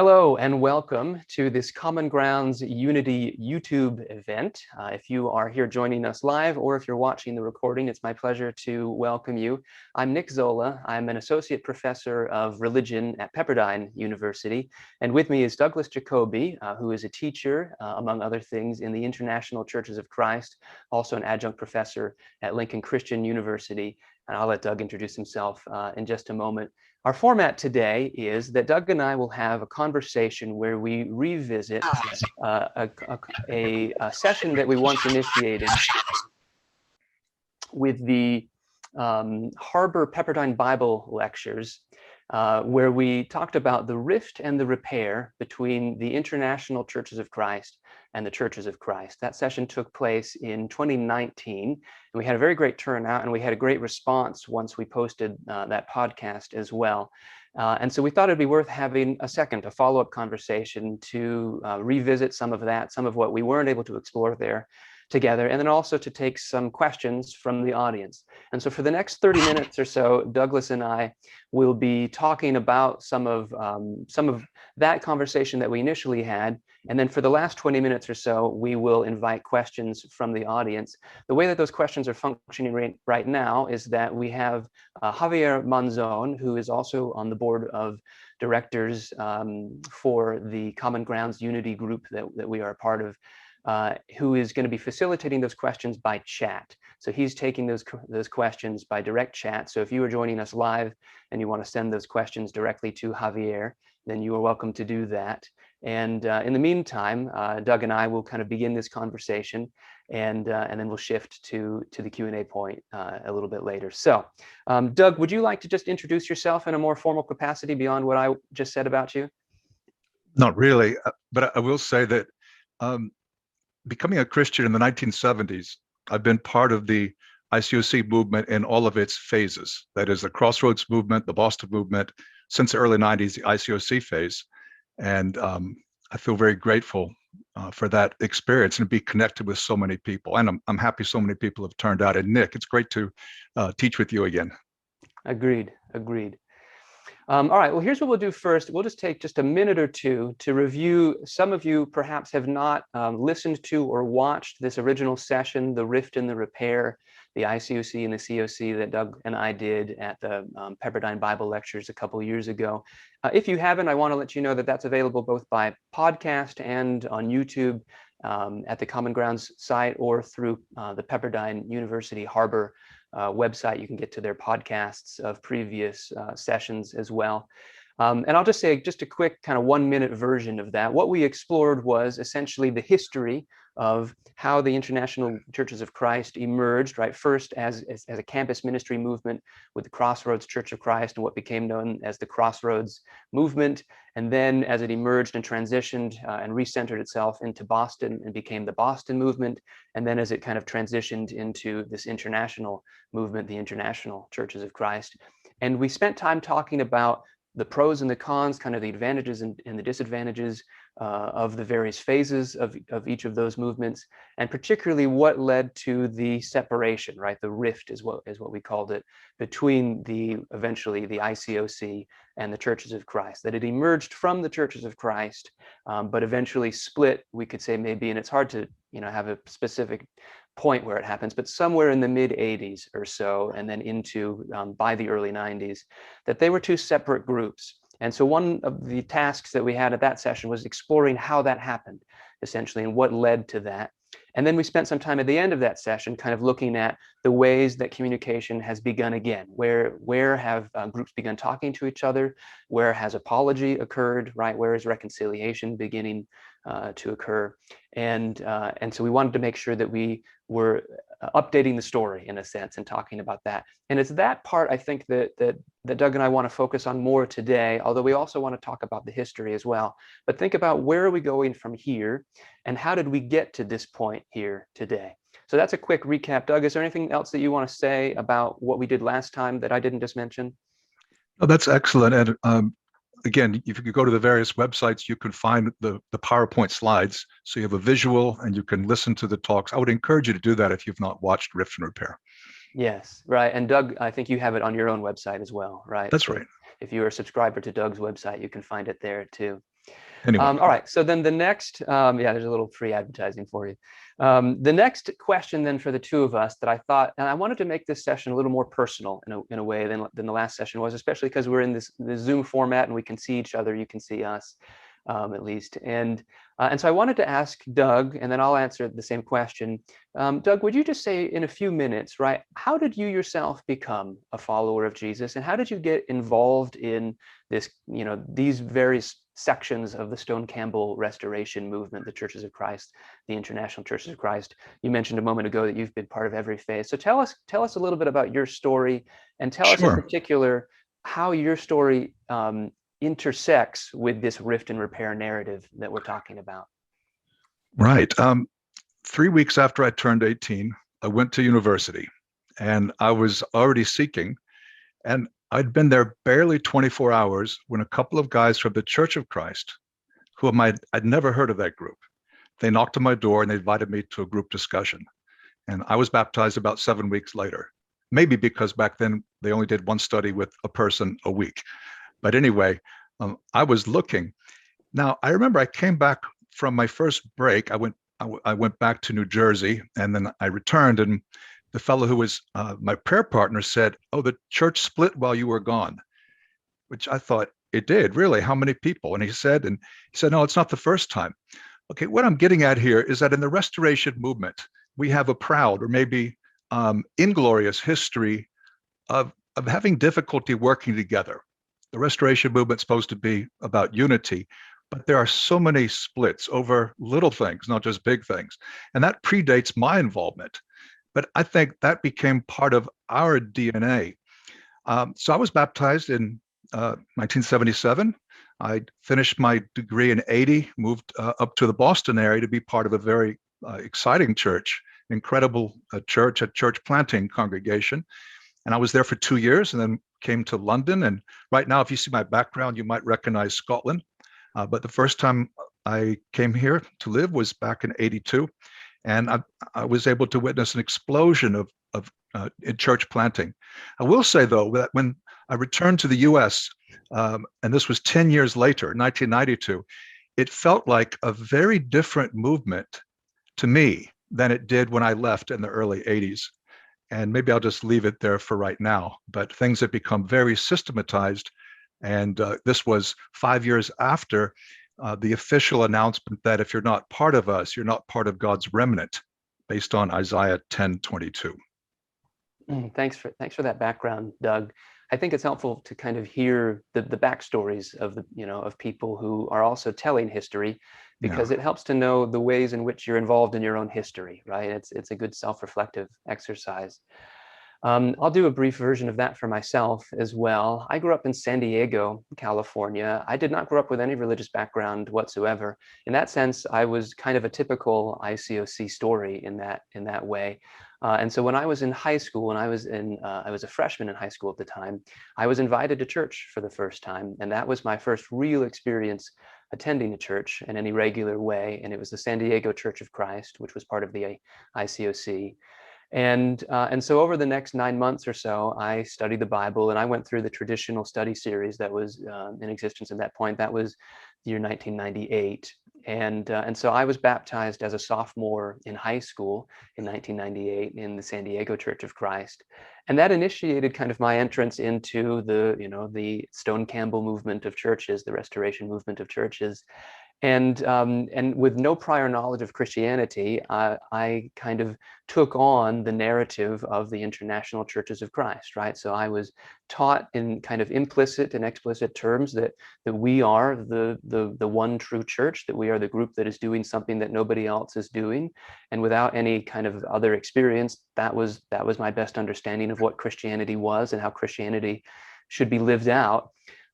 Hello and welcome to this Common Grounds Unity YouTube event. If you are here joining us live or if you're watching the recording, it's my pleasure to welcome you. I'm Nick Zola. I'm an associate professor of religion at Pepperdine University. And with me is Douglas Jacoby, who is a teacher, among other things, in the International Churches of Christ, also an adjunct professor at Lincoln Christian University. And I'll let Doug introduce himself in just a moment. Our format today is that Doug and I will have a conversation where we revisit a session that we once initiated with the Harbor Pepperdine Bible Lectures, where we talked about the rift and the repair between the International Churches of Christ and the Churches of Christ. That session took place in 2019, and we had a very great turnout, and we had a great response once we posted that podcast as well. And so we thought it'd be worth having a follow-up conversation to revisit some of that, some of what we weren't able to explore there together, and then also to take some questions from the audience. And so for the next 30 minutes or so, Douglas and I will be talking about some of that conversation that we initially had. And then for the last 20 minutes or so, we will invite questions from the audience. The way that those questions are functioning right now is that we have Javier Manzon, who is also on the board of directors for the Common Grounds Unity group that we are a part of, who is going to be facilitating those questions by chat. So he's taking those questions by direct chat. So if you are joining us live and you want to send those questions directly to Javier, then you are welcome to do that. And in the meantime, Doug and I will kind of begin this conversation, and then we'll shift to the Q&A point a little bit later. So Doug, would you like to just introduce yourself in a more formal capacity beyond what I just said about you? Not really, but I will say that becoming a Christian in the 1970s, I've been part of the ICOC movement in all of its phases. That is the Grassroots movement, the Boston movement, since the early 90s, the ICOC phase. And I feel very grateful for that experience and be connected with so many people. And I'm happy so many people have turned out. And Nick, it's great to teach with you again. Agreed. All right, well, here's what we'll do first. We'll just take just a minute or two to review. Some of you perhaps have not listened to or watched this original session, The Rift and the Repair, the ICOC and the COC that Doug and I did at the Pepperdine Bible Lectures a couple of years ago. If you haven't, I want to let you know that that's available both by podcast and on YouTube at the Common Grounds site or through the Pepperdine University Harbor website. You can get to their podcasts of previous sessions as well. And I'll just say just a quick kind of 1-minute version of that. What we explored was essentially the history of how the International Churches of Christ emerged, right? First as a campus ministry movement with the Crossroads Church of Christ and what became known as the Crossroads movement. And then as it emerged and transitioned and recentered itself into Boston and became the Boston movement. And then as it kind of transitioned into this international movement, the International Churches of Christ. And we spent time talking about the pros and the cons, kind of the advantages and the disadvantages of the various phases of each of those movements, and particularly what led to the separation, right? The rift is what we called it, between eventually the ICOC and the Churches of Christ. That it emerged from the Churches of Christ, but eventually split, we could say maybe, and it's hard to have a specific point where it happens, but somewhere in the mid-80s or so, and then into by the early 90s, that they were two separate groups. And so one of the tasks that we had at that session was exploring how that happened, essentially, and what led to that. And then we spent some time at the end of that session kind of looking at the ways that communication has begun again. Where have groups begun talking to each other? Where has apology occurred, right? Where is reconciliation beginning to occur? And so we wanted to make sure that we were updating the story in a sense and talking about that. And it's that part, I think, that Doug and I want to focus on more today, although we also want to talk about the history as well. But think about where are we going from here and how did we get to this point here today? So that's a quick recap. Doug, is there anything else that you want to say about what we did last time that I didn't just mention? Oh, that's excellent. And again, if you go to the various websites, you can find the PowerPoint slides. So you have a visual and you can listen to the talks. I would encourage you to do that if you've not watched Rift and Repair. Yes, right. And Doug, I think you have it on your own website as well, right? That's right. If you're a subscriber to Doug's website, you can find it there too. Anyway. All right, so then the next, yeah, there's a little free advertising for you. The next question then for the two of us that I thought, and I wanted to make this session a little more personal in a way than the last session was, especially because we're in this Zoom format and we can see each other, you can see us at least. And so I wanted to ask Doug, and then I'll answer the same question. Doug, would you just say in a few minutes, right, how did you yourself become a follower of Jesus, and how did you get involved in this, these various sections of the Stone-Campbell restoration movement, the Churches of Christ, the International Churches of Christ? You mentioned a moment ago that you've been part of every phase. So tell us a little bit about your story, and tell us in particular how your story intersects with this rift and repair narrative that we're talking about. Right. 3 weeks after I turned 18, I went to university, and I was already seeking, and I'd been there barely 24 hours when a couple of guys from the Church of Christ, whom I'd never heard of that group, they knocked on my door and they invited me to a group discussion. And I was baptized about 7 weeks later, maybe because back then they only did one study with a person a week. But anyway, I was looking. Now, I remember I came back from my first break. I went back to New Jersey, and then I returned, and the fellow who was my prayer partner said, "Oh, the church split while you were gone," which I thought, it did, really? How many people? And he said, no, it's not the first time. Okay, what I'm getting at here is that in the Restoration movement, we have a proud, or maybe inglorious history of having difficulty working together. The Restoration movement's supposed to be about unity, but there are so many splits over little things, not just big things. And that predates my involvement. But I think that became part of our DNA. So I was baptized in 1977. I finished my degree in 80, moved up to the Boston area to be part of a very exciting church, incredible church, a church planting congregation. And I was there for 2 years and then came to London. And right now, if you see my background, you might recognize Scotland. But the first time I came here to live was back in 82. And I was able to witness an explosion of in church planting. I will say, though, that when I returned to the US, and this was 10 years later, 1992, it felt like a very different movement to me than it did when I left in the early 80s. And maybe I'll just leave it there for right now. But things have become very systematized. And this was 5 years after the official announcement that if you're not part of us, you're not part of God's remnant, based on Isaiah 10:22. Thanks for that background, Doug. I think it's helpful to kind of hear the backstories of of people who are also telling history, because it helps to know the ways in which you're involved in your own history, right? It's a good self-reflective exercise. I'll do a brief version of that for myself as well. I grew up in San Diego, California. I did not grow up with any religious background whatsoever. In that sense, I was kind of a typical ICOC story in that way. And so when I was in high school, and I was a freshman in high school at the time, I was invited to church for the first time. And that was my first real experience attending a church in any regular way. And it was the San Diego Church of Christ, which was part of the ICOC. And so over the next 9 months or so, I studied the Bible, and I went through the traditional study series that was in existence at that point. That was the year 1998. And so I was baptized as a sophomore in high school in 1998 in the San Diego Church of Christ. And that initiated kind of my entrance into the Stone-Campbell movement of churches, the Restoration movement of churches. And with no prior knowledge of Christianity, I kind of took on the narrative of the International Churches of Christ, right? So I was taught in kind of implicit and explicit terms that we are the one true church, that we are the group that is doing something that nobody else is doing. And without any kind of other experience, that was my best understanding of what Christianity was and how Christianity should be lived out.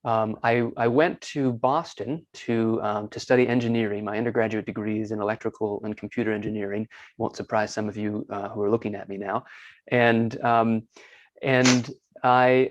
I went to Boston to study engineering. My undergraduate degree is in electrical and computer engineering. Won't surprise some of you who are looking at me now. And I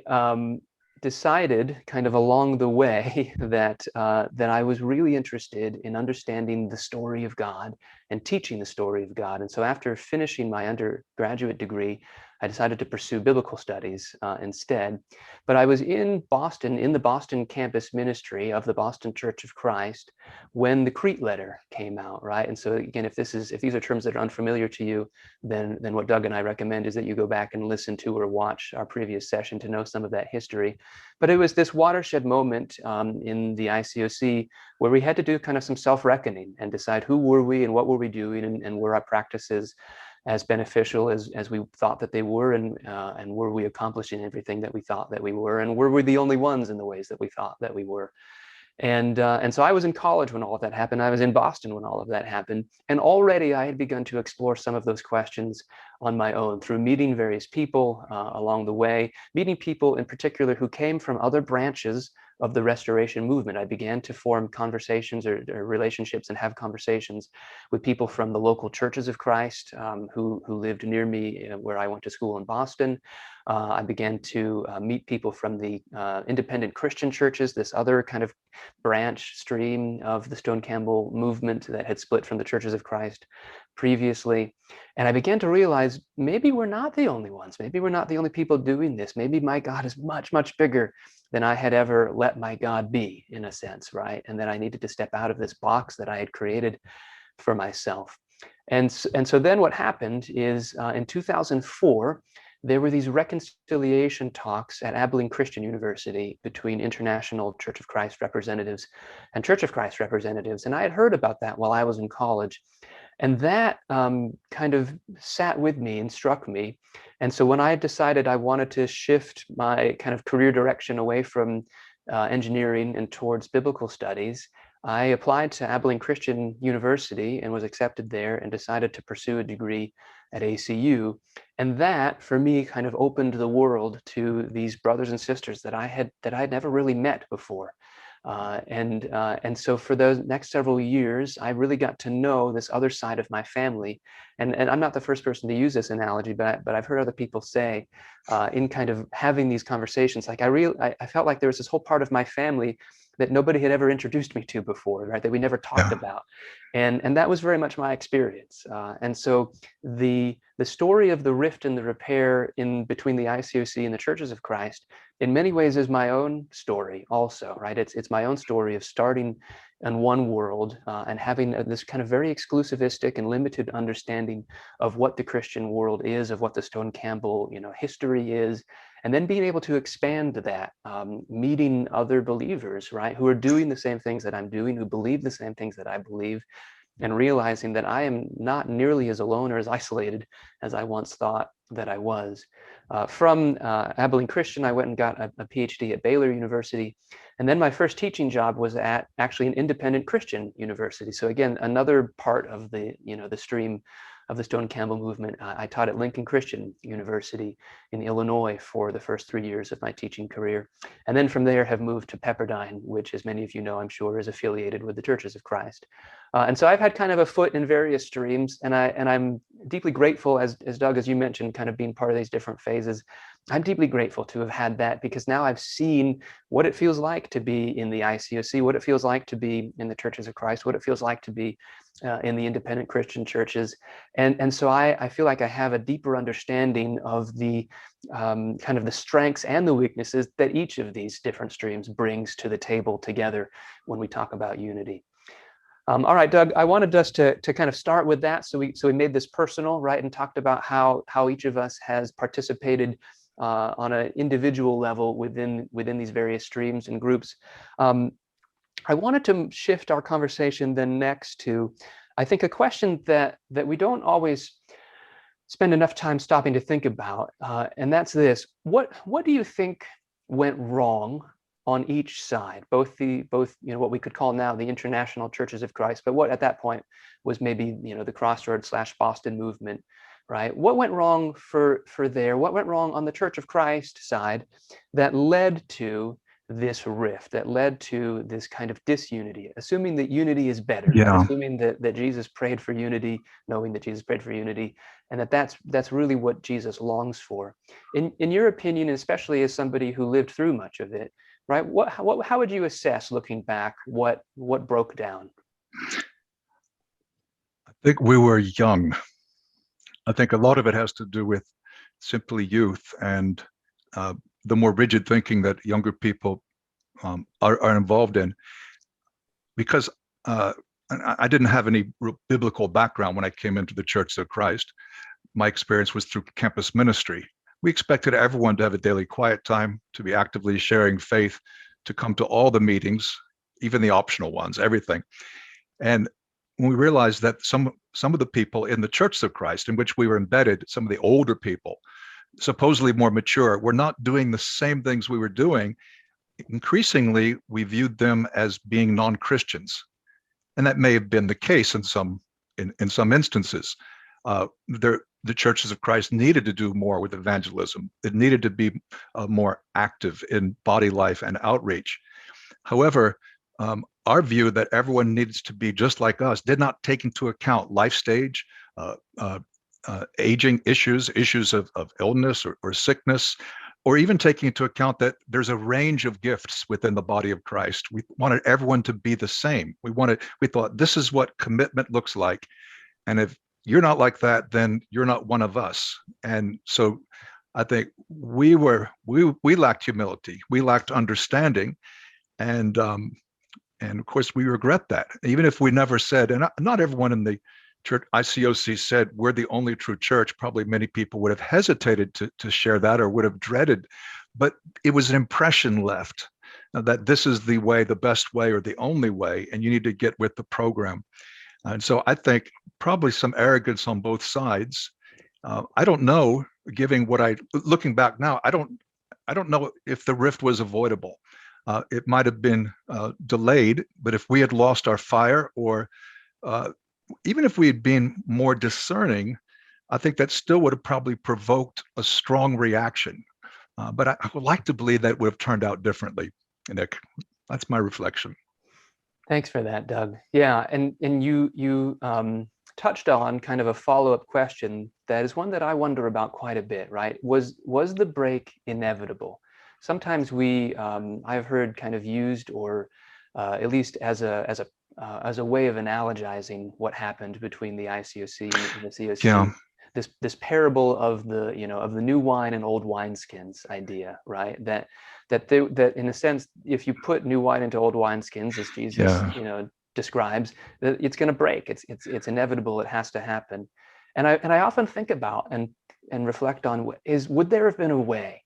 decided kind of along the way that I was really interested in understanding the story of God and teaching the story of God. And so after finishing my undergraduate degree, I decided to pursue biblical studies instead. But I was in Boston, in the Boston campus ministry of the Boston Church of Christ, when the Crete letter came out, right? And so again, if these are terms that are unfamiliar to you, then what Doug and I recommend is that you go back and listen to or watch our previous session to know some of that history. But it was this watershed moment in the ICOC where we had to do kind of some self-reckoning and decide who were we and what were we doing, and were our practices as beneficial as we thought that they were, and were we accomplishing everything that we thought that we were, and were we the only ones in the ways that we thought that we were. And so I was in college when all of that happened. I was in Boston when all of that happened. And already I had begun to explore some of those questions on my own through meeting various people along the way, meeting people in particular who came from other branches of the Restoration movement. I began to form conversations or relationships and have conversations with people from the local churches of Christ who lived near me where I went to school in Boston. I began to meet people from the independent Christian churches, this other kind of branch stream of the Stone-Campbell movement that had split from the churches of Christ previously. And I began to realize maybe we're not the only ones. Maybe we're not the only people doing this. Maybe my God is much, much bigger than I had ever let my God be, in a sense, right? And that I needed to step out of this box that I had created for myself. And so then what happened is in 2004, there were these reconciliation talks at Abilene Christian University between International Church of Christ representatives and Church of Christ representatives. And I had heard about that while I was in college. And that kind of sat with me and struck me. And so when I decided I wanted to shift my kind of career direction away from engineering and towards biblical studies, I applied to Abilene Christian University and was accepted there and decided to pursue a degree at ACU. And that, for me, kind of opened the world to these brothers and sisters that I had never really met before. And so for those next several years, I really got to know this other side of my family. And I'm not the first person to use this analogy, but I've heard other people say in kind of having these conversations, like I felt like there was this whole part of my family that nobody had ever introduced me to before, right? That we never talked about. And that was very much my experience. And so the story of the rift and the repair in between the ICOC and the Churches of Christ, in many ways, is my own story also, right? It's my own story of starting in one world and having this kind of very exclusivistic and limited understanding of what the Christian world is, of what the Stone-Campbell, history is, and then being able to expand that, meeting other believers, right, who are doing the same things that I'm doing, who believe the same things that I believe, and realizing that I am not nearly as alone or as isolated as I once thought that I was. From Abilene Christian, I went and got a PhD at Baylor University. And then my first teaching job was at actually an independent Christian university. So again, another part of the, the stream of the Stone-Campbell movement. I taught at Lincoln Christian University in Illinois for the first 3 years of my teaching career. And then from there have moved to Pepperdine, which, as many of you know, I'm sure, is affiliated with the Churches of Christ. And so I've had kind of a foot in various streams, and I'm deeply grateful, as Doug, as you mentioned, kind of being part of these different phases. I'm deeply grateful to have had that, because now I've seen what it feels like to be in the ICOC, what it feels like to be in the Churches of Christ, what it feels like to be in the independent Christian churches. And so I feel like I have a deeper understanding of the kind of the strengths and the weaknesses that each of these different streams brings to the table together when we talk about unity. All right, Doug, I wanted us to kind of start with that. So we made this personal, right, and talked about how each of us has participated on an individual level within these various streams and groups. I wanted to shift our conversation then next to, I think, a question that we don't always spend enough time stopping to think about, and that's this: what do you think went wrong on each side, both what we could call now the International Churches of Christ, but what at that point was maybe the Crossroads / Boston movement, right? What went wrong for there? What went wrong on the Church of Christ side that led to this rift, that led to this kind of disunity, assuming that unity is better, assuming that Jesus prayed for unity, knowing that Jesus prayed for unity, and that's really what Jesus longs for. In your opinion, especially as somebody who lived through much of it, right? How would you assess, looking back, what broke down? think we were young. I think a lot of it has to do with simply youth and the more rigid thinking that younger people are involved in. Because I didn't have any biblical background when I came into the Church of Christ. My experience was through campus ministry. We expected everyone to have a daily quiet time, to be actively sharing faith, to come to all the meetings, even the optional ones, everything. And when we realized that some of the people in the Church of Christ in which we were embedded, some of the older people, supposedly more mature, were not doing the same things we were doing, increasingly we viewed them as being non-Christians. And that may have been the case in some instances. The churches of Christ needed to do more with evangelism. It needed to be more active in body life and outreach. However, our view that everyone needs to be just like us did not take into account life stage, aging issues of illness or sickness, or even taking into account that there's a range of gifts within the body of Christ. We wanted everyone to be the same. We thought this is what commitment looks like. And if you're not like that, then you're not one of us. And so I think we lacked humility. We lacked understanding. And of course, we regret that. Even if we never said, and not everyone in the church ICOC said we're the only true church, probably many people would have hesitated to share that or would have dreaded, but it was an impression left that this is the way, the best way, or the only way, and you need to get with the program. And so I think probably some arrogance on both sides. I don't know, looking back now, I don't know if the rift was avoidable. It might have been delayed, but if we had lost our fire, or even if we had been more discerning, I think that still would have probably provoked a strong reaction. But I would like to believe that it would have turned out differently, Nick. That's my reflection. Thanks for that, Doug. Yeah, and you touched on kind of a follow-up question that is one that I wonder about quite a bit, right? Was the break inevitable? Sometimes I've heard kind of used, or at least as a way of analogizing what happened between the ICOC and the COC. Yeah. This parable of the new wine and old wineskins idea, right? That in a sense, if you put new wine into old wineskins, as Jesus describes, it's going to break. It's inevitable. It has to happen. And I often think about and reflect on would there have been a way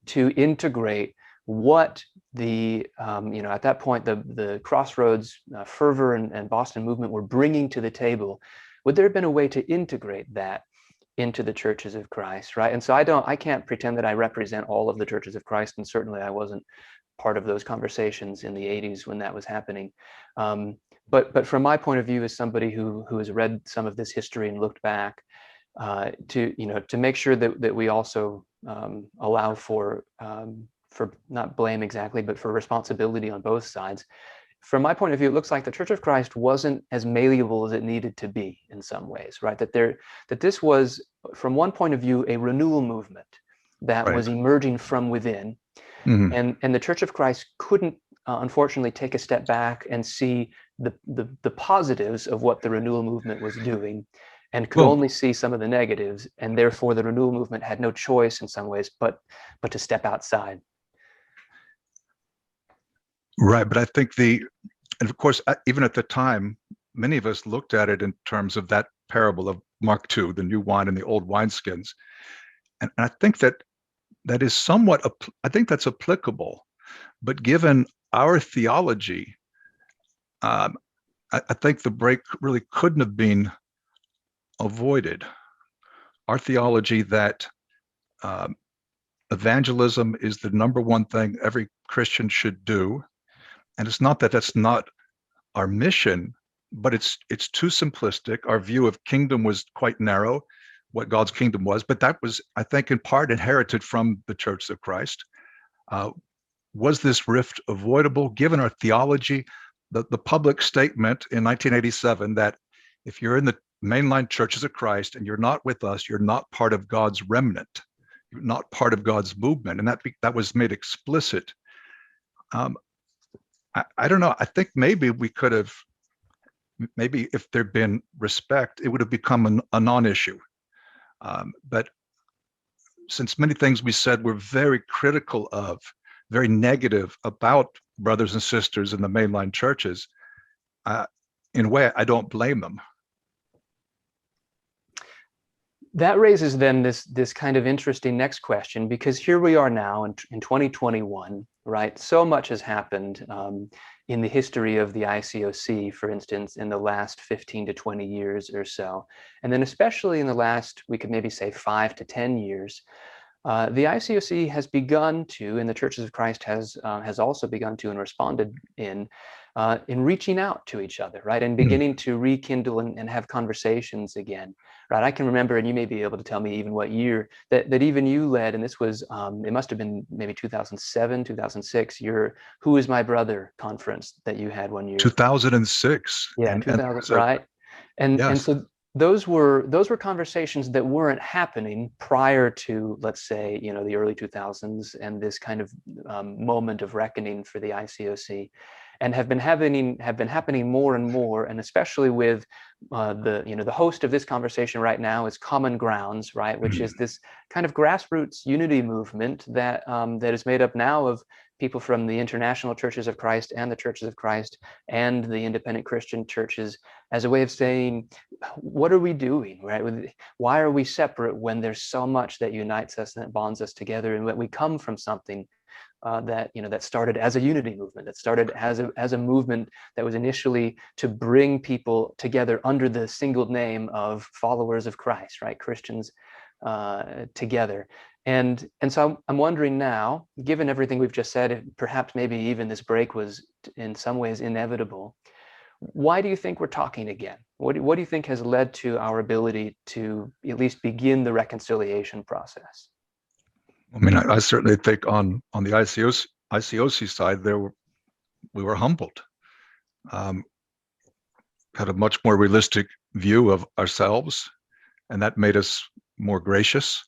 to integrate what the at that point the Crossroads fervor and Boston movement were bringing to the table? Would there have been a way to integrate that into the churches of Christ, right? And so I can't pretend that I represent all of the churches of Christ, and certainly I wasn't part of those conversations in the 80s when that was happening. But from my point of view, as somebody who has read some of this history and looked back, to make sure that we also allow for not blame exactly, but for responsibility on both sides. From my point of view, it looks like the Church of Christ wasn't as malleable as it needed to be in some ways, right? That this was, from one point of view, a renewal movement that was emerging from within. Mm-hmm. And the Church of Christ couldn't, unfortunately, take a step back and see the positives of what the renewal movement was doing, and could only see some of the negatives. And therefore, the renewal movement had no choice in some ways but to step outside. Right, but I think and of course, even at the time, many of us looked at it in terms of that parable of Mark II, the new wine and the old wineskins. And I think that is somewhat, I think that's applicable. But given our theology, I think the break really couldn't have been avoided. Our theology that evangelism is the number one thing every Christian should do. And it's not that that's not our mission, but it's too simplistic. Our view of kingdom was quite narrow, what God's kingdom was, but that was, I think, in part inherited from the Church of Christ. Was this rift avoidable given our theology? The public statement in 1987 that if you're in the mainline churches of Christ and you're not with us, you're not part of God's remnant, you're not part of God's movement, and that was made explicit. I don't know. I think maybe we could have maybe if there'd been respect, it would have become a non-issue. But since many things we said were very critical of, very negative about brothers and sisters in the mainline churches, in a way, I don't blame them. That raises then this kind of interesting next question, because here we are now in 2021, right? So much has happened in the history of the ICOC, for instance, in the last 15 to 20 years or so. And then especially in the last, we could maybe say 5 to 10 years, the ICOC has begun to, and the Churches of Christ has also begun to and responded in reaching out to each other, right? And beginning to rekindle and have conversations again, right? I can remember, and you may be able to tell me even what year that even you led, and this was, it must have been maybe 2007, 2006, your Who is My Brother conference that you had one year. 2006. Yeah, 2000, right? And so those were conversations that weren't happening prior to, let's say, the early 2000s and this kind of moment of reckoning for the ICOC, and have been happening more and more, and especially with the host of this conversation right now is Common Grounds, right, which is this kind of grassroots unity movement that is made up now of people from the International Churches of Christ and the Churches of Christ and the independent Christian churches, as a way of saying, what are we doing, right? Why are we separate when there's so much that unites us and that bonds us together, and that we come from something that started as a unity movement, that started as a movement that was initially to bring people together under the single name of followers of Christ, right? Christians together. And so I'm wondering now, given everything we've just said, if perhaps maybe even this break was in some ways inevitable, why do you think we're talking again? What do you think has led to our ability to at least begin the reconciliation process? I mean, I certainly think on the ICOC side, we were humbled, had a much more realistic view of ourselves, and that made us more gracious.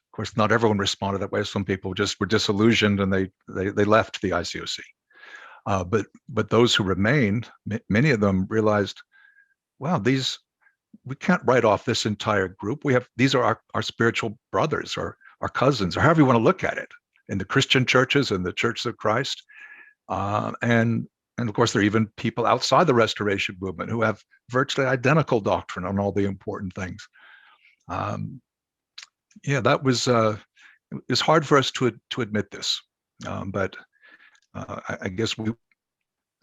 Of course, not everyone responded that way. Some people just were disillusioned and they left the ICOC. But those who remained, many of them realized, wow, we can't write off this entire group. These are our spiritual brothers, or our cousins, or however you want to look at it, in the Christian churches and the Churches of Christ. And of course, there are even people outside the Restoration movement who have virtually identical doctrine on all the important things. That was, it's hard for us to admit this, but I guess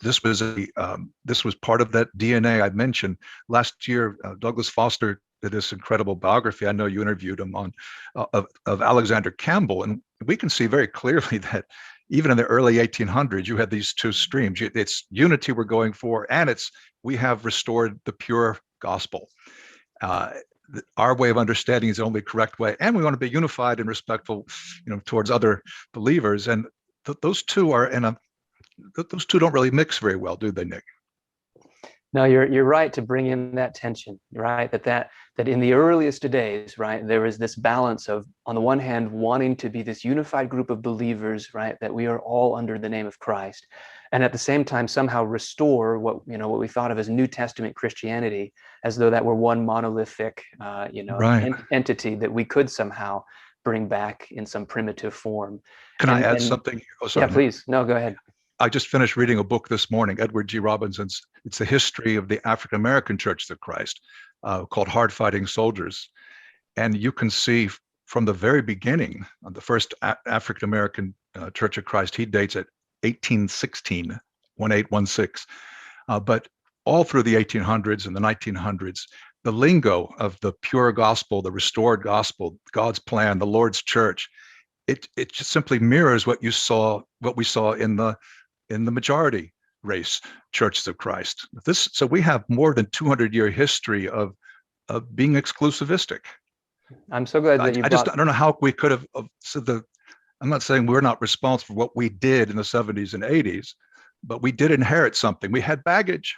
this was part of that DNA I mentioned. Last year, Douglas Foster did this incredible biography. I know you interviewed him on of Alexander Campbell, and we can see very clearly that even in the early 1800s, you had these two streams. It's unity we're going for, and we have restored the pure gospel. Our way of understanding is the only correct way, and we want to be unified and respectful, towards other believers. And those two those two don't really mix very well, do they, Nick? No, you're right to bring in that tension, right? That in the earliest days, right, there is this balance of, on the one hand, wanting to be this unified group of believers, right, that we are all under the name of Christ, and at the same time somehow restore what we thought of as New Testament Christianity, as though that were one monolithic, right. entity that we could somehow bring back in some primitive form. Can I add something? Oh, sorry. Yeah, please. No, go ahead. I just finished reading a book this morning, Edward G. Robinson's. It's a history of the African American Churches of Christ, called Hard Fighting Soldiers. And you can see from the very beginning, the first African American Church of Christ, he dates at 1816, 1816. But all through the 1800s and the 1900s, the lingo of the pure gospel, the restored gospel, God's plan, the Lord's church, it just simply mirrors what we saw in the majority race Churches of Christ. So we have more than 200-year history of being exclusivistic. I'm so glad that I don't know how we could have I'm not saying we're not responsible for what we did in the 70s and 80s, but we did inherit something. We had baggage.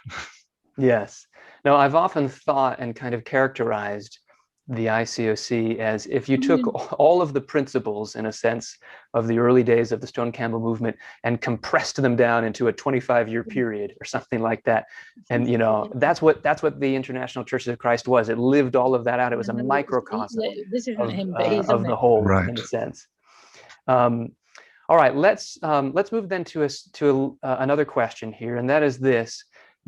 Yes. No, I've often thought and kind of characterized the ICOC as if you took all of the principles, in a sense, of the early days of the Stone-Campbell movement and compressed them down into a 25-year period or something like that. And that's what the International Churches of Christ was. It lived all of that out. It was a microcosm of the whole, Right. in a sense. All right, let's move then to another question here, and that is this.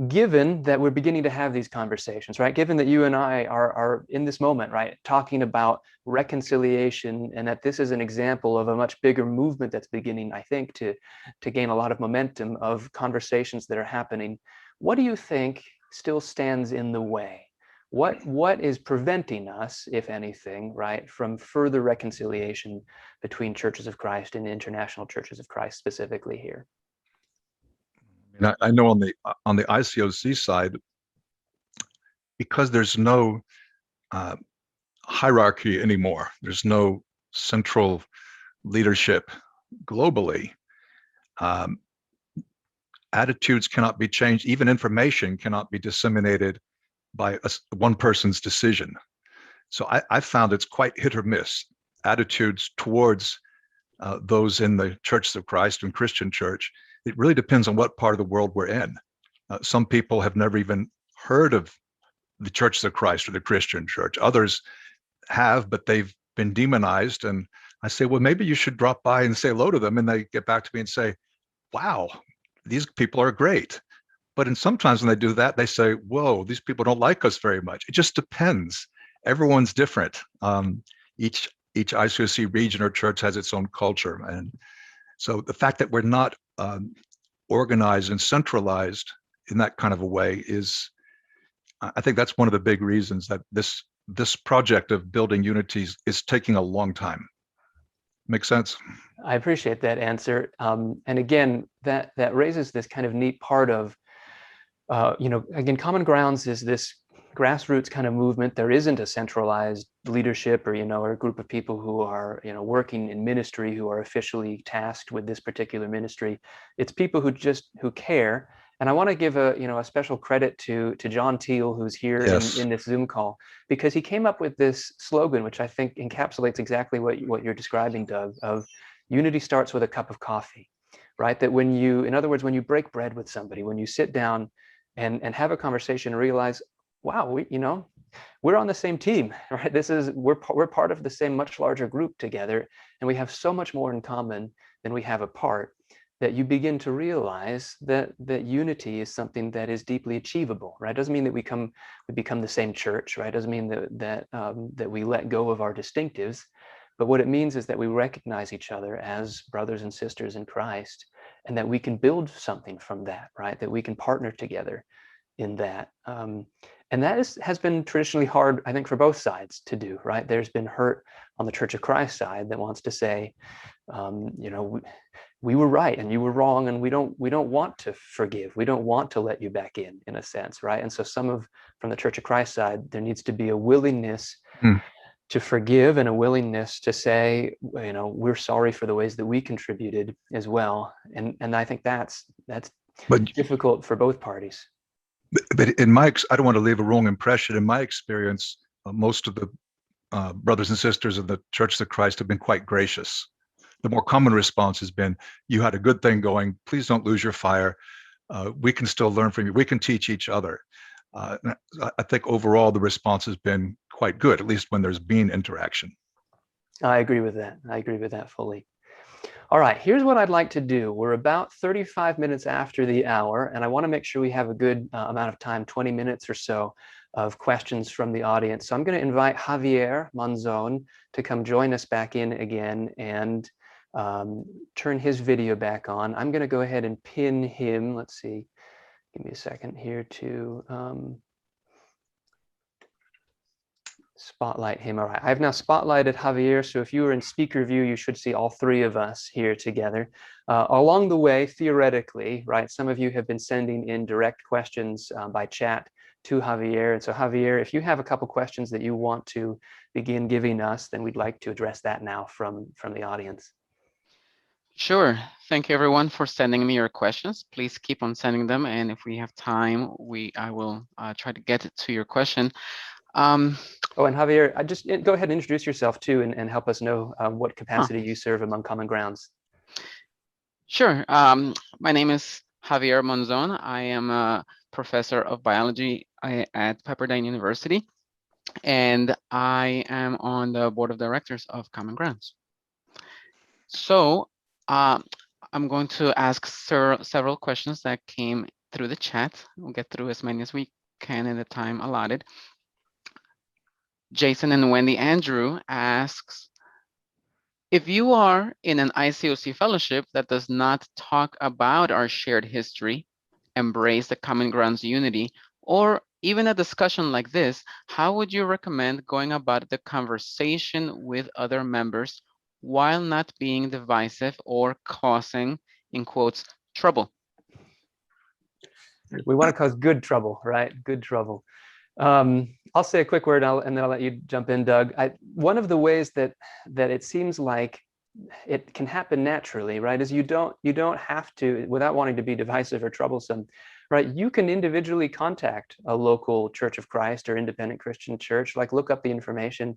Given that we're beginning to have these conversations, right? Given that you and I are in this moment, right, talking about reconciliation, and that this is an example of a much bigger movement that's beginning, I think, to gain a lot of momentum of conversations that are happening. What do you think still stands in the way? What is preventing us, if anything, right, from further reconciliation between Churches of Christ and International Churches of Christ specifically here? And I know on the ICOC side, because there's no hierarchy anymore, there's no central leadership globally. Attitudes cannot be changed. Even information cannot be disseminated by one person's decision. So I found it's quite hit or miss. Attitudes towards those in the Churches of Christ and Christian church. It really depends on what part of the world we're in. Some people have never even heard of the Churches of Christ or the Christian church. Others have, but they've been demonized. And I say, well, maybe you should drop by and say hello to them. And they get back to me and say, wow, these people are great. But sometimes when they do that, they say, whoa, these people don't like us very much. It just depends. Everyone's different. Each ICOC region or church has its own culture. And so the fact that we're not organized and centralized in that kind of a way is, I think that's one of the big reasons that this project of building unities is taking a long time. Make sense? I appreciate that answer. And again, that raises this kind of neat part of, again, Common Grounds is this grassroots kind of movement. There isn't a centralized leadership or, or a group of people who are, working in ministry, who are officially tasked with this particular ministry. It's people who care. And I want to give a special credit to John Teal, who's here in this Zoom call, because he came up with this slogan, which I think encapsulates exactly what you're describing, Doug, of unity starts with a cup of coffee, right? That in other words, when you break bread with somebody, when you sit down and have a conversation and realize, wow, we're on the same team, right? We're part of the same much larger group together, and we have so much more in common than we have apart, that you begin to realize that unity is something that is deeply achievable, right? It doesn't mean that we become the same church, right? It doesn't mean that we let go of our distinctives, but what it means is that we recognize each other as brothers and sisters in Christ, and that we can build something from that, right? That we can partner together in that. And that has been traditionally hard, I think, for both sides to do, right? There's been hurt on the Church of Christ side that wants to say, we were right and you were wrong, and we don't want to forgive. We don't want to let you back in a sense, right? And so from the Church of Christ side, there needs to be a willingness to forgive and a willingness to say, we're sorry for the ways that we contributed as well. And I think that's difficult for both parties. But I don't want to leave a wrong impression. In my experience, most of the brothers and sisters of the Church of Christ have been quite gracious. The more common response has been, you had a good thing going, please don't lose your fire. We can still learn from you. We can teach each other. I think overall the response has been quite good, at least when there's been interaction. I agree with that. I agree with that fully. All right, here's what I'd like to do. We're about 35 minutes after the hour, and I want to make sure we have a good amount of time, 20 minutes or so, of questions from the audience. So I'm going to invite Javier Monzon to come join us back in again and turn his video back on. I'm going to go ahead and pin him. Let's see. Give me a second here to spotlight him. All right, I've now spotlighted Javier, so if you are in speaker view, you should see all three of us here together. Along the way, theoretically, right, some of you have been sending in direct questions by chat to Javier. And so Javier, if you have a couple questions that you want to begin giving us, then we'd like to address that now from the audience. Sure. Thank you everyone for sending me your questions. Please keep on sending them, and if we have time, I will try to get to your question. Oh, and Javier, I just go ahead and introduce yourself too, and help us know what capacity you serve among Common Grounds. Sure. My name is Javier Monzon. I am a professor of biology at Pepperdine University, and I am on the board of directors of Common Grounds. So I'm going to ask several questions that came through the chat. We'll get through as many as we can in the time allotted. Jason and Wendy Andrew asks, if you are in an ICOC fellowship that does not talk about our shared history, embrace the Common Grounds unity, or even a discussion like this, how would you recommend going about the conversation with other members while not being divisive or causing, in quotes, trouble? We want to cause good trouble, right? Good trouble. I'll say a quick word and then I'll let you jump in, Doug. One of the ways that it seems like it can happen naturally, right, is you don't have to, without wanting to be divisive or troublesome, right? You can individually contact a local Church of Christ or independent Christian church, like look up the information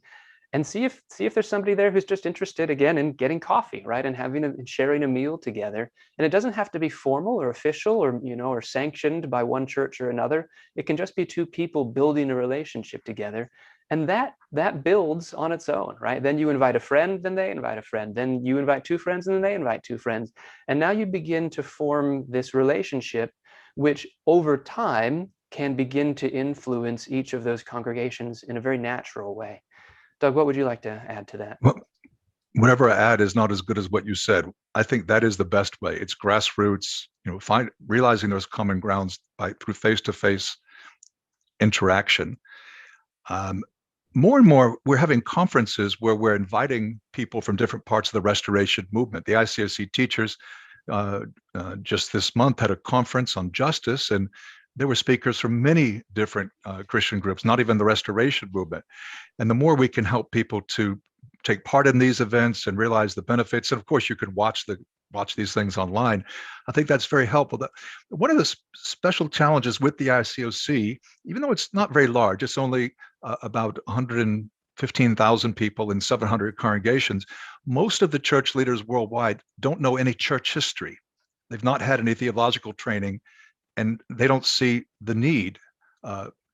and see if there's somebody there who's just interested, again, in getting coffee, right, and sharing a meal together. And it doesn't have to be formal or official or or sanctioned by one church or another. It can just be two people building a relationship together, and that builds on its own, right? Then you invite a friend, then they invite a friend, then you invite two friends, and then they invite two friends, and now you begin to form this relationship, which over time can begin to influence each of those congregations in a very natural way. Doug, what would you like to add to that? Well, whatever I add is not as good as what you said. I think that is the best way. It's grassroots, realizing those common grounds through face-to-face interaction. More and more, we're having conferences where we're inviting people from different parts of the Restoration movement. The ICOC teachers just this month had a conference on justice, and there were speakers from many different Christian groups, not even the Restoration movement. And the more we can help people to take part in these events and realize the benefits, and of course you can watch these things online, I think that's very helpful. One of the special challenges with the ICOC, even though it's not very large, it's only about 115,000 people in 700 congregations, most of the church leaders worldwide don't know any church history. They've not had any theological training, and they don't see the need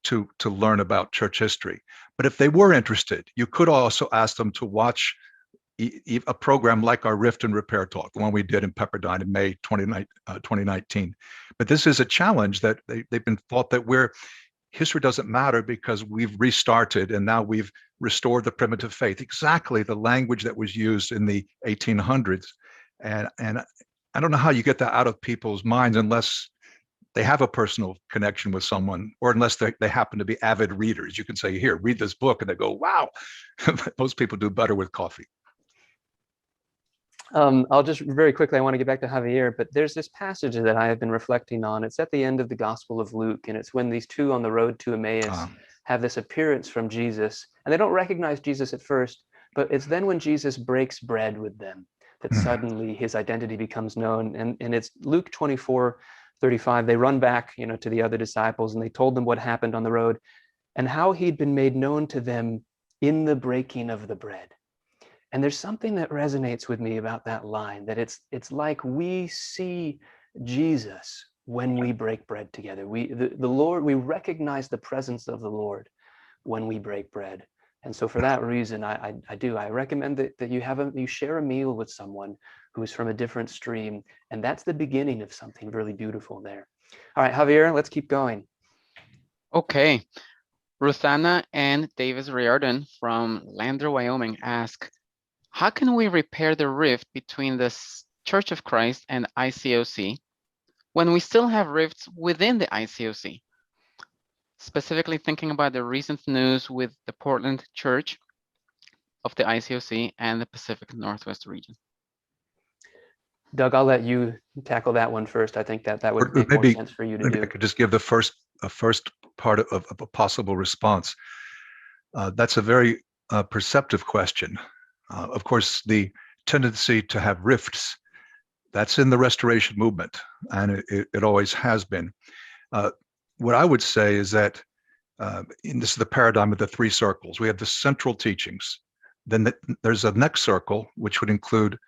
to learn about church history. But if they were interested, you could also ask them to watch a program like our Rift and Repair Talk, the one we did in Pepperdine in May 2019. But this is a challenge that they've been thought that history doesn't matter because we've restarted and now we've restored the primitive faith, exactly the language that was used in the 1800s. And I don't know how you get that out of people's minds unless they have a personal connection with someone, or unless they happen to be avid readers. You can say, here, read this book, and they go, wow. Most people do better with coffee. I'll just very quickly, I want to get back to Javier, but there's this passage that I have been reflecting on. It's at the end of the Gospel of Luke, and it's when these two on the road to Emmaus have this appearance from Jesus, and they don't recognize Jesus at first, but it's then when Jesus breaks bread with them that suddenly his identity becomes known. And it's Luke 24:35. They run back, to the other disciples, and they told them what happened on the road and how he'd been made known to them in the breaking of the bread. And there's something that resonates with me about that line, that it's like we see Jesus when we break bread together. The Lord, we recognize the presence of the Lord when we break bread. And so for that reason, I recommend that you share a meal with someone who is from a different stream, and that's the beginning of something really beautiful there. All right, Javier, let's keep going. Okay. Ruthanna and Davis Riordan from Lander, Wyoming ask, how can we repair the rift between the Church of Christ and ICOC when we still have rifts within the ICOC? Specifically thinking about the recent news with the Portland Church of the ICOC and the Pacific Northwest region. Doug, I'll let you tackle that one first. I think that would make more sense for you to do. I could just give the first part of a possible response. That's a very perceptive question. Of course, the tendency to have rifts, that's in the Restoration movement, and it always has been. What I would say is that And this is the paradigm of the three circles. We have the central teachings. Then there's a next circle, which would include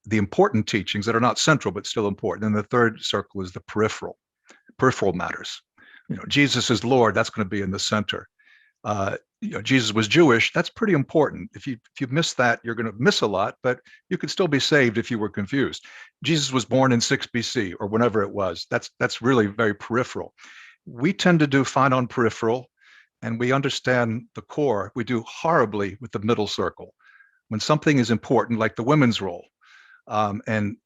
the important teachings that are not central, but still important. And the third circle is the peripheral matters. Jesus is Lord, that's going to be in the center. Jesus was Jewish, that's pretty important. If you miss that, you're going to miss a lot, but you could still be saved if you were confused. Jesus was born in 6 BC or whenever it was. That's really very peripheral. We tend to do fine on peripheral, and we understand the core. We do horribly with the middle circle. When something is important, like the women's role, and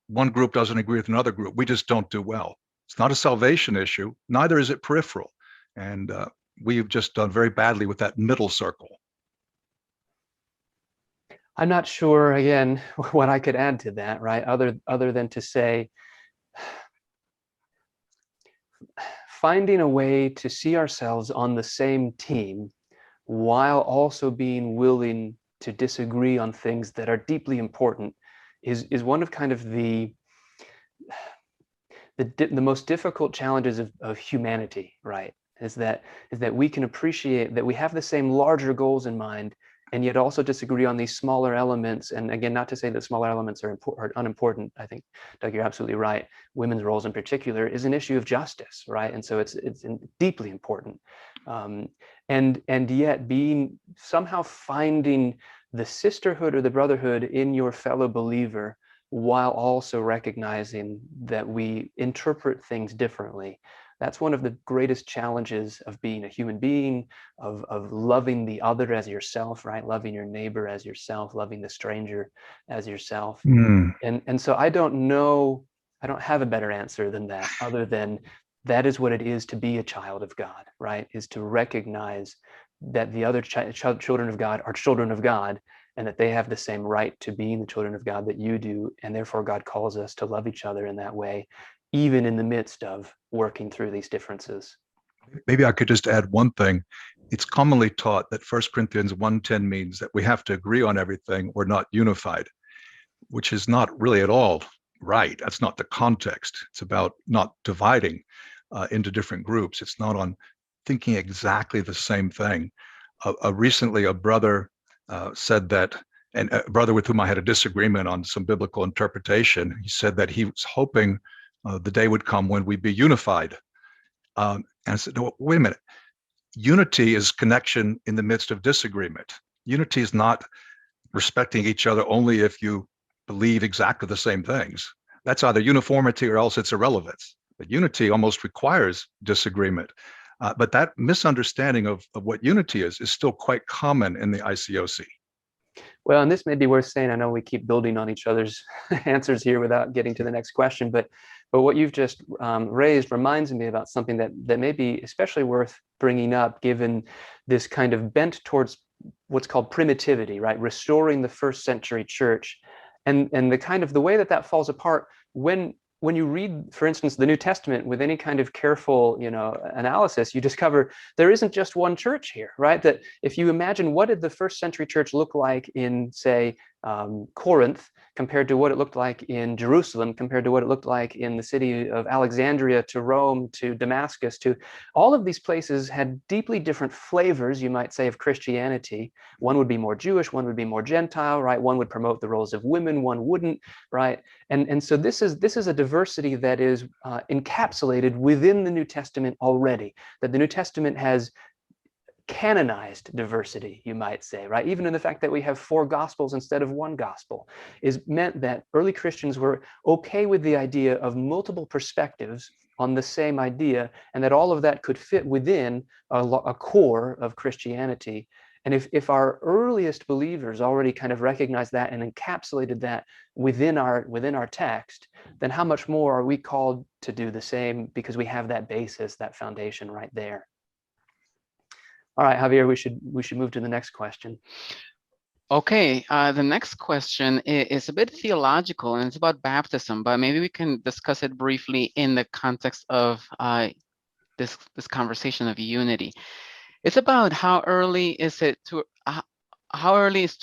one group doesn't agree with another group, we just don't do well. It's not a salvation issue, neither is it peripheral. And we've just done very badly with that middle circle. I'm not sure, again, what I could add to that, right? Other than to say, finding a way to see ourselves on the same team while also being willing to disagree on things that are deeply important is one of kind of the most difficult challenges of humanity, right? Is that we can appreciate that we have the same larger goals in mind, and yet also disagree on these smaller elements. And again, not to say that smaller elements are unimportant. I think, Doug, you're absolutely right. Women's roles in particular is an issue of justice, right? And so it's deeply important. And yet somehow finding the sisterhood or the brotherhood in your fellow believer, while also recognizing that we interpret things differently. That's one of the greatest challenges of being a human being, of loving the other as yourself, right? Loving your neighbor as yourself, loving the stranger as yourself. And so I don't know, I don't have a better answer than that, other than that is what it is to be a child of God, right? Is to recognize that the other children of God are children of God, and that they have the same right to being the children of God that you do. And therefore God calls us to love each other in that way, even in the midst of working through these differences. Maybe I could just add one thing. It's commonly taught that 1 Corinthians 1:10 means that we have to agree on everything or not unified, which is not really at all right. That's not the context. It's about not dividing into different groups. It's not on thinking exactly the same thing. Recently, a brother said that, and a brother with whom I had a disagreement on some biblical interpretation, he said that he was hoping the day would come when we'd be unified. And I said, no, wait a minute. Unity is connection in the midst of disagreement. Unity is not respecting each other only if you believe exactly the same things. That's either uniformity or else it's irrelevance. But unity almost requires disagreement. But that misunderstanding of what unity is still quite common in the ICOC. Well, and this may be worth saying. I know we keep building on each other's answers here without getting to the next question, but what you've just raised reminds me about something that may be especially worth bringing up, given this kind of bent towards what's called primitivity, right? Restoring the first century church, and the kind of the way that falls apart when you read, for instance, the New Testament with any kind of careful, analysis, you discover there isn't just one church here, right? That if you imagine what did the first century church look like in, say, Corinth, compared to what it looked like in Jerusalem, compared to what it looked like in the city of Alexandria, to Rome, to Damascus, to all of these places had deeply different flavors, you might say, of Christianity. One would be more Jewish, one would be more Gentile, right? One would promote the roles of women, one wouldn't, right? And so this is a diversity that is encapsulated within the New Testament already, that the New Testament has canonized diversity, you might say, right? Even in the fact that we have 4 gospels instead of 1 gospel, is meant that early Christians were okay with the idea of multiple perspectives on the same idea, and that all of that could fit within a core of Christianity. And if our earliest believers already kind of recognized that and encapsulated that within our text, then how much more are we called to do the same, because we have that basis, that foundation right there. All right, Javier, we should move to the next question. Okay, the next question is a bit theological, and it's about baptism, but maybe we can discuss it briefly in the context of this conversation of unity. It's about how early is too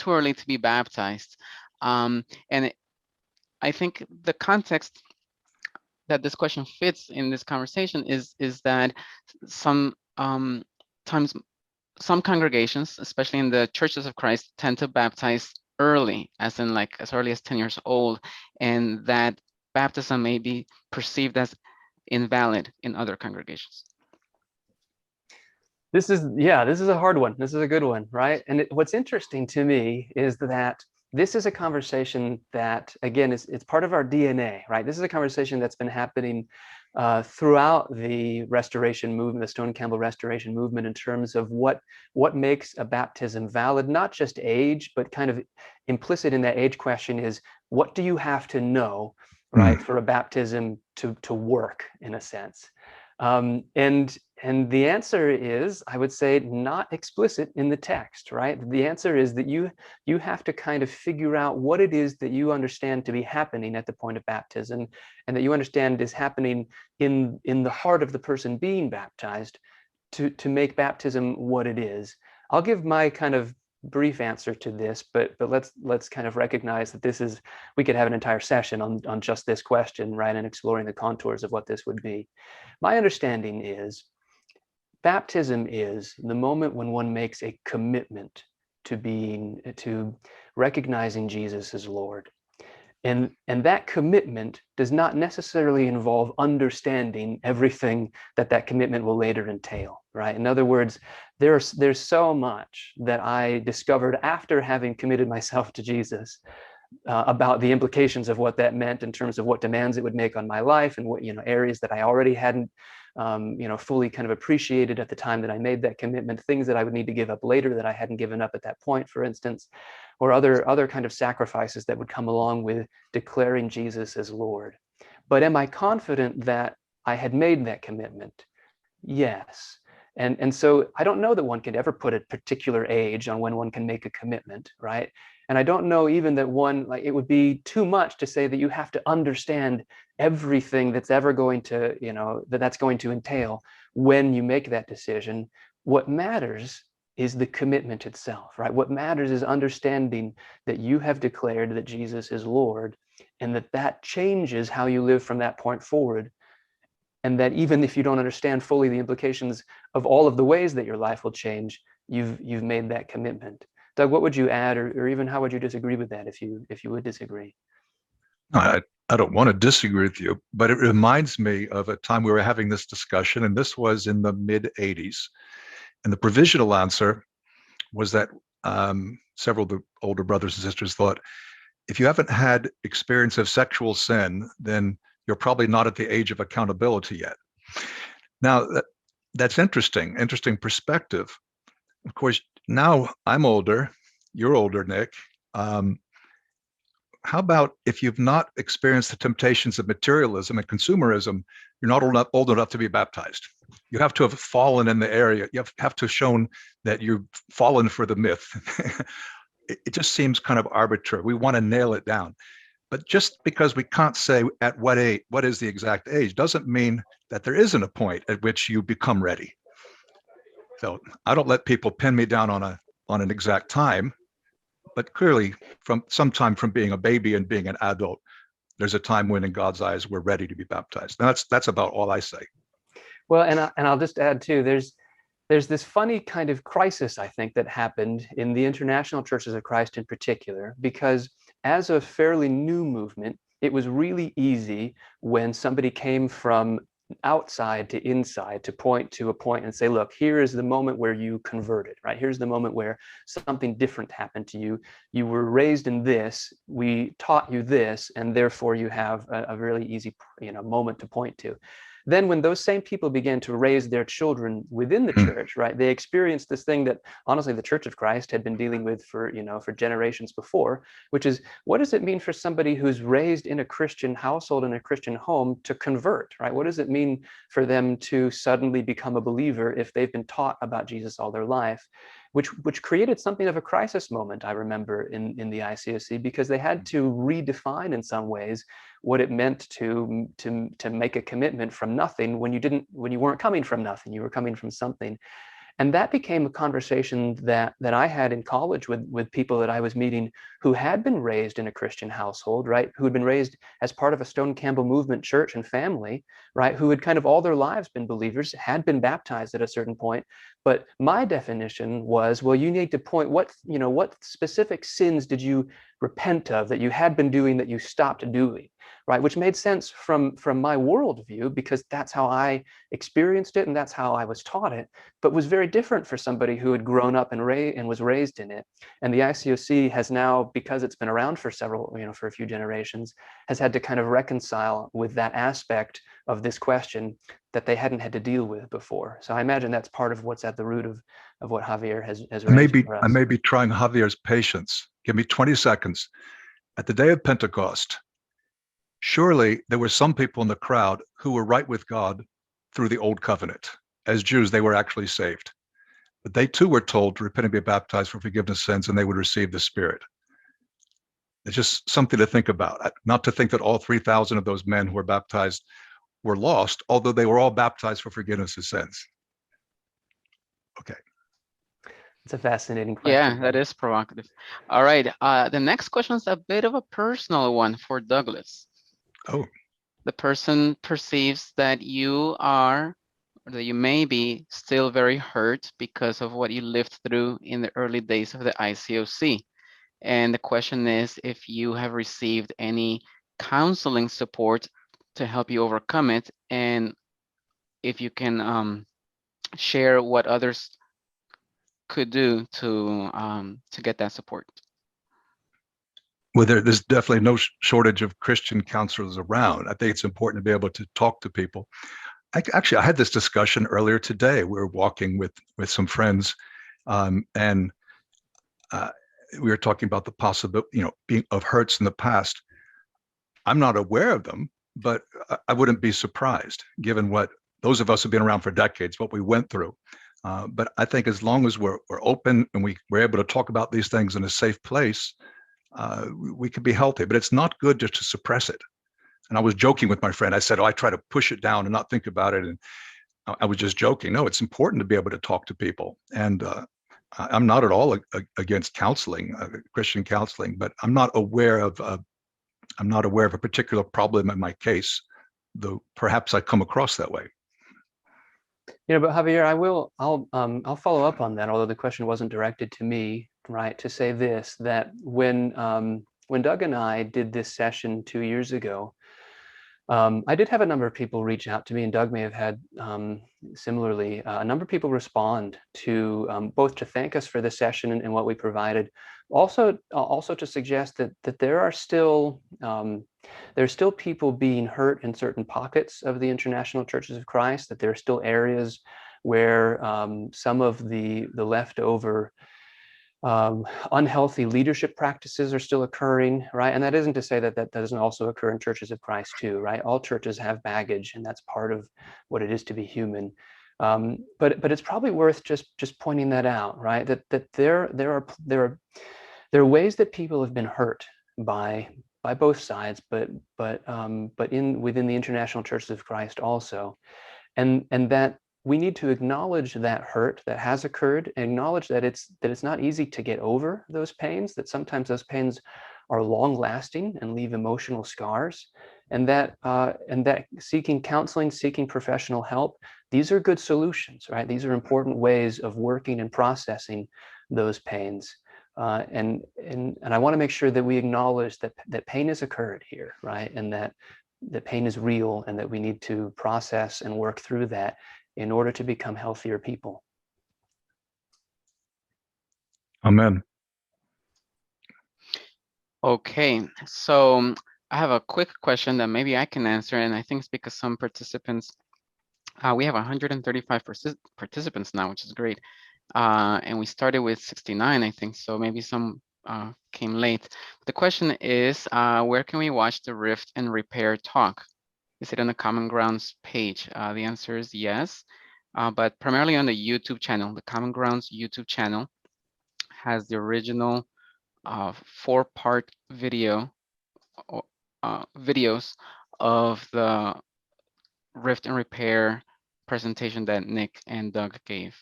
early to be baptized, and I think the context that this question fits in this conversation is that some times some congregations, especially in the churches of Christ, tend to baptize early, as in like as early as 10 years old, and that baptism may be perceived as invalid in other congregations. This is a hard one. This is a good one, right? And what's interesting to me is that this is a conversation that, again, it's part of our DNA, right? This is a conversation that's been happening throughout the Restoration movement, the Stone-Campbell Restoration movement, in terms of what makes a baptism valid, not just age, but kind of implicit in that age question is, what do you have to know, right, for a baptism to work, in a sense? And the answer is, I would say, not explicit in the text, right? The answer is that you have to kind of figure out what it is that you understand to be happening at the point of baptism, and that you understand is happening in the heart of the person being baptized to make baptism what it is. I'll give my kind of brief answer to this, but let's kind of recognize that we could have an entire session on just this question, right, and exploring the contours of what this would be. My understanding is baptism is the moment when one makes a commitment to recognizing Jesus as Lord. And that commitment does not necessarily involve understanding everything that commitment will later entail, right? In other words, there's so much that I discovered after having committed myself to Jesus about the implications of what that meant in terms of what demands it would make on my life, and what, areas that I already hadn't fully kind of appreciated at the time that I made that commitment, things that I would need to give up later that I hadn't given up at that point, for instance, or other kind of sacrifices that would come along with declaring Jesus as Lord. But am I confident that I had made that commitment? Yes. And so I don't know that one could ever put a particular age on when one can make a commitment, right? And I don't know even that it would be too much to say that you have to understand everything that's ever going to, that's going to entail when you make that decision. What matters is the commitment itself, right? What matters is understanding that you have declared that Jesus is Lord, and that changes how you live from that point forward. And that even if you don't understand fully the implications of all of the ways that your life will change, you've made that commitment. Doug, what would you add, or even how would you disagree with that if you would disagree? I don't want to disagree with you, but it reminds me of a time we were having this discussion, and this was in the mid-'80s. And the provisional answer was that several of the older brothers and sisters thought, if you haven't had experience of sexual sin, then you're probably not at the age of accountability yet. Now, that's interesting perspective. Of course, now I'm older, you're older, Nick. How about if you've not experienced the temptations of materialism and consumerism, you're not old enough to be baptized. You have to have fallen in the area. You have to have shown that you've fallen for the myth. It just seems kind of arbitrary. We want to nail it down. But just because we can't say at what age, what is the exact age, doesn't mean that there isn't a point at which you become ready. So I don't let people pin me down on an exact time, but clearly from being a baby and being an adult, there's a time when in God's eyes we're ready to be baptized. And that's about all I say. Well, and I'll just add too, there's this funny kind of crisis, I think, that happened in the International Churches of Christ in particular, because as a fairly new movement, it was really easy when somebody came from outside to inside to point to a point and say, look, here is the moment where you converted, right? Here's the moment where something different happened to you. You were raised in this, we taught you this, and therefore you have a really easy, moment to point to. Then when those same people began to raise their children within the church, right, they experienced this thing that honestly the Church of Christ had been dealing with for generations before, which is, what does it mean for somebody who's raised in a Christian household, in a Christian home, to convert, right? What does it mean for them to suddenly become a believer if they've been taught about Jesus all their life? Which created something of a crisis moment, I remember, in the ICOC, because they had to redefine in some ways what it meant to make a commitment from nothing when you weren't coming from nothing, you were coming from something. And that became a conversation that I had in college with people that I was meeting who had been raised in a Christian household, right? Who had been raised as part of a Stone-Campbell movement church and family, right? Who had kind of all their lives been believers, had been baptized at a certain point. But my definition was, well, you need to point what specific sins did you repent of that you had been doing that you stopped doing, right? Which made sense from my worldview, because that's how I experienced it and that's how I was taught it, but was very different for somebody who had grown up and was raised in it. And the ICOC has now, because it's been around for for a few generations, has had to kind of reconcile with that aspect of this question that they hadn't had to deal with before. So I imagine that's part of what's at the root of what Javier has raised for us. I may be trying Javier's patience. Give me 20 seconds. At the day of Pentecost, surely there were some people in the crowd who were right with God through the old covenant. As Jews, they were actually saved. But they too were told to repent and be baptized for forgiveness of sins, and they would receive the Spirit. It's just something to think about. Not to think that all 3,000 of those men who were baptized were lost, although they were all baptized for forgiveness of sins. Okay. It's a fascinating question. Yeah, that is provocative. All right. The next question is a bit of a personal one for Douglas. Oh. The person perceives that you are, or that you may be, still very hurt because of what you lived through in the early days of the ICOC. And the question is if you have received any counseling support to help you overcome it, and if you can share what others could do to get that support. Well, there's definitely no shortage of Christian counselors around. I think it's important to be able to talk to people. Actually, I had this discussion earlier today. We were walking with some friends, and we were talking about the possibility, being of hurts in the past. I'm not aware of them, but I wouldn't be surprised, given what those of us who've been around for decades, what we went through. But I think as long as we're open and we're able to talk about these things in a safe place, we could be healthy. But it's not good just to suppress it. And I was joking with my friend. I said, I try to push it down and not think about it. And I was just joking. No, it's important to be able to talk to people. And I'm not at all against counseling, Christian counseling, but I'm not aware of a particular problem in my case, though perhaps I come across that way. But Javier, I'll follow up on that, although the question wasn't directed to me, right? To say this, that when Doug and I did this session 2 years ago, I did have a number of people reach out to me, and Doug may have had similarly, a number of people respond to both to thank us for the session and what we provided, also to suggest that there are still there's still people being hurt in certain pockets of the International Churches of Christ, that there are still areas where some of the leftover unhealthy leadership practices are still occurring, right? And that isn't to say that doesn't also occur in churches of Christ too, right? All churches have baggage, and that's part of what it is to be human. But it's probably worth just pointing that out, right? That there are ways that people have been hurt by both sides, but within the International Churches of Christ also, and that we need to acknowledge that hurt that has occurred, and acknowledge that it's not easy to get over those pains, that sometimes those pains are long lasting and leave emotional scars, and that seeking counseling, seeking professional help, these are good solutions, right? These are important ways of working and processing those pains. And I want to make sure that we acknowledge that pain has occurred here, right? And that the pain is real, and that we need to process and work through that in order to become healthier people. Amen. Okay, so I have a quick question that maybe I can answer, and I think it's because some participants, we have 135 participants now, which is great. And we started with 69, I think, so maybe some came late. The question is, where can we watch the Rift and Repair talk? Is it on the Common Grounds page? The answer is yes, but primarily on the YouTube channel. The Common Grounds YouTube channel has the original 4-part videos of the Rift and Repair presentation that Nick and Doug gave.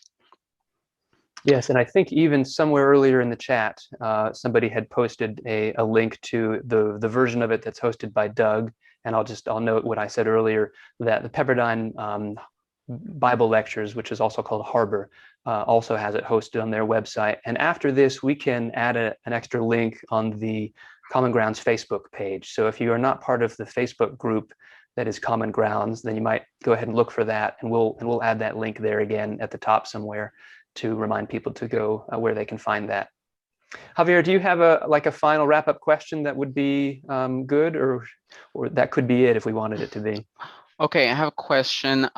Yes, and I think even somewhere earlier in the chat, somebody had posted a link to the version of it that's hosted by Doug. And I'll note what I said earlier, that the Pepperdine Bible Lectures, which is also called Harbor, also has it hosted on their website. And after this, we can add an extra link on the Common Grounds Facebook page. So if you are not part of the Facebook group that is Common Grounds, then you might go ahead and look for that, and we'll add that link there again at the top somewhere to remind people to go where they can find that. Javier, do you have a final wrap-up question that would be good, or that could be it if we wanted it to be? Okay, I have a question.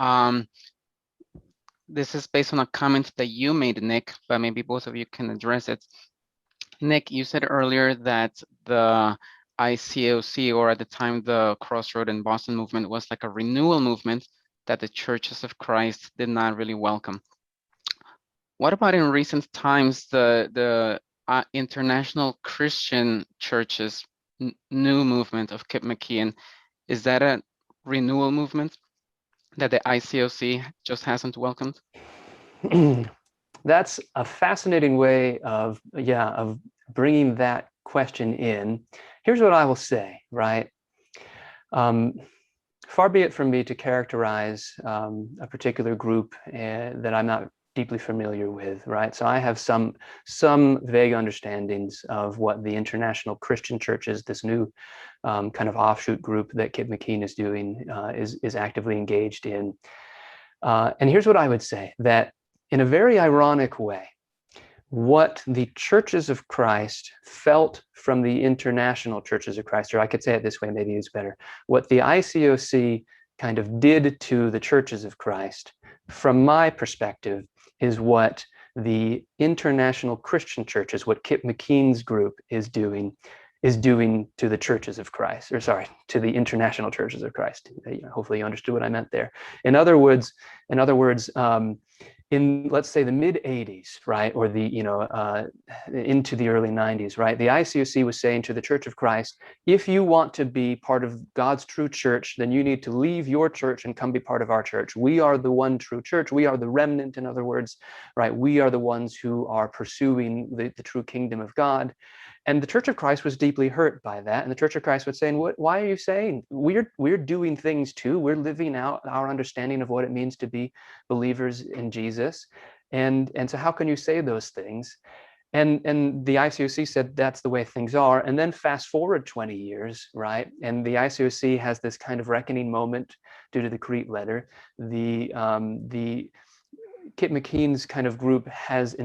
This is based on a comment that you made, Nick, but maybe both of you can address it. Nick, you said earlier that the ICOC, or at the time the Crossroad and Boston movement, was like a renewal movement that the Churches of Christ did not really welcome. What about in recent times, the International Christian Churches new movement of Kip McKeon? Is that a renewal movement that the ICOC just hasn't welcomed? That's a fascinating way of bringing that question in. Here's what I will say, right? Far be it from me to characterize a particular group that I'm not deeply familiar with, right? So I have some vague understandings of what the International Christian Churches, this new kind of offshoot group that Kip McKeon is doing, is actively engaged in. And here's what I would say, that in a very ironic way, what the Churches of Christ felt from the International Churches of Christ, or I could say it this way, maybe it's better, what the ICOC kind of did to the Churches of Christ, from my perspective, is what the International Christian Churches, what Kip McKeon's group is doing to the Churches of Christ, or sorry, to the International Churches of Christ. Hopefully you understood what I meant there. In other words, in, let's say, the mid 80s, right, or the into the early 90s, right, the ICOC was saying to the Church of Christ, if you want to be part of God's true church, then you need to leave your church and come be part of our church. We are the one true church. We are the remnant, in other words, right? We are the ones who are pursuing the true kingdom of God. And the Church of Christ was deeply hurt by that. And the Church of Christ was saying, why are you saying? We're doing things too. We're living out our understanding of what it means to be believers in Jesus. And so how can you say those things? And the ICOC said that's the way things are. And then fast forward 20 years, right? And the ICOC has this kind of reckoning moment due to the Crete letter. The Kip McKeon's kind of group has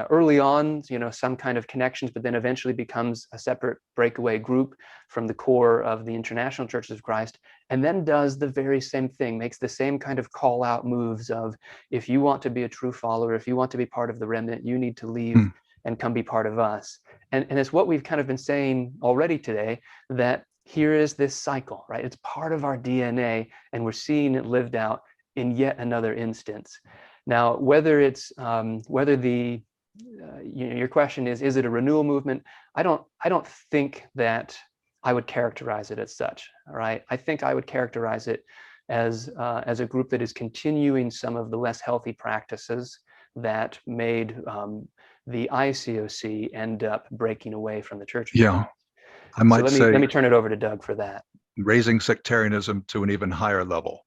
early on, some kind of connections, but then eventually becomes a separate breakaway group from the core of the International Churches of Christ, and then does the very same thing, makes the same kind of call out moves of, if you want to be a true follower, if you want to be part of the remnant, you need to leave and come be part of us. And it's what we've kind of been saying already today, that here is this cycle, right? It's part of our DNA, and we're seeing it lived out in yet another instance. Now, whether it's your question is it a renewal movement? I don't think that I would characterize it as such. All right, I think I would characterize it as a group that is continuing some of the less healthy practices that made the ICOC end up breaking away from the Church. Yeah, I might say. Let me turn it over to Doug for that. Raising sectarianism to an even higher level.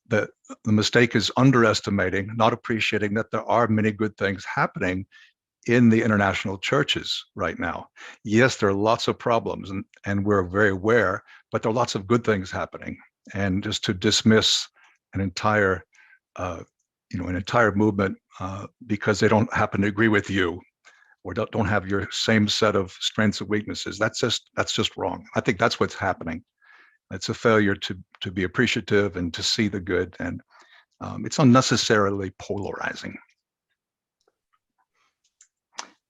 But the mistake is underestimating, not appreciating that there are many good things happening in the international churches right now. Yes, there are lots of problems, and we're very aware, but there are lots of good things happening. And just to dismiss an entire movement because they don't happen to agree with you, or don't have your same set of strengths and weaknesses, that's just wrong. I think that's what's happening. It's a failure to be appreciative and to see the good, and it's unnecessarily polarizing.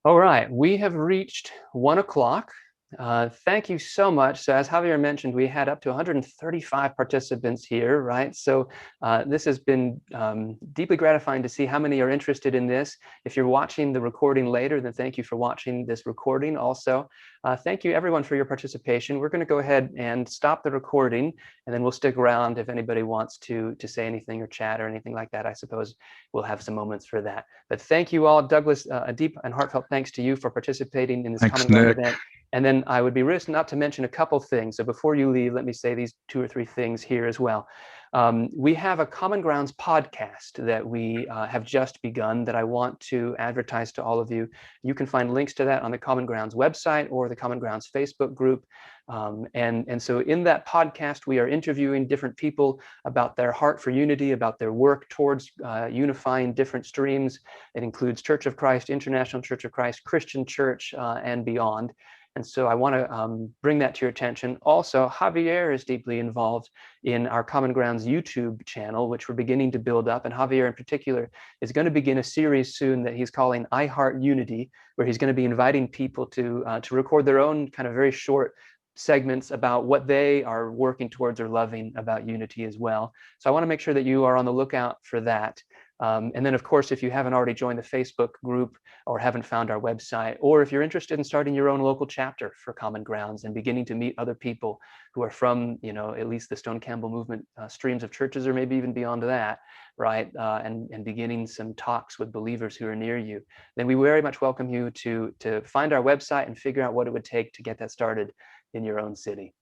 All right, we have reached 1 o'clock, Thank you so much. So as Javier mentioned, we had up to 135 participants here, right? So this has been deeply gratifying to see how many are interested in this. If you're watching the recording later, then thank you for watching this recording also. Thank you everyone for your participation. We're going to go ahead and stop the recording, and then we'll stick around if anybody wants to say anything or chat or anything like that. I suppose we'll have some moments for that. But thank you all. Douglas, a deep and heartfelt thanks to you for participating in this Thanks, Common Ground Nick. event. And then I would be remiss not to mention a couple things. So before you leave, let me say these 2 or 3 things here as well. We have a Common Grounds podcast that we have just begun that I want to advertise to all of you. You can find links to that on the Common Grounds website or the Common Grounds Facebook group. And so in that podcast, we are interviewing different people about their heart for unity, about their work towards unifying different streams. It includes Church of Christ, International Church of Christ, Christian Church, and beyond. And so I want to bring that to your attention. Also, Javier is deeply involved in our Common Grounds YouTube channel, which we're beginning to build up. And Javier in particular is going to begin a series soon that he's calling I Heart Unity, where he's going to be inviting people to record their own kind of very short segments about what they are working towards or loving about unity as well. So I want to make sure that you are on the lookout for that. And then, of course, if you haven't already joined the Facebook group or haven't found our website, or if you're interested in starting your own local chapter for Common Grounds and beginning to meet other people who are from, at least the Stone-Campbell movement streams of churches, or maybe even beyond that, right, and beginning some talks with believers who are near you, then we very much welcome you to find our website and figure out what it would take to get that started in your own city.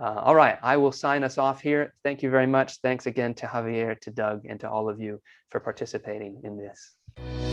All right, I will sign us off here. Thank you very much. Thanks again to Javier, to Doug, and to all of you for participating in this.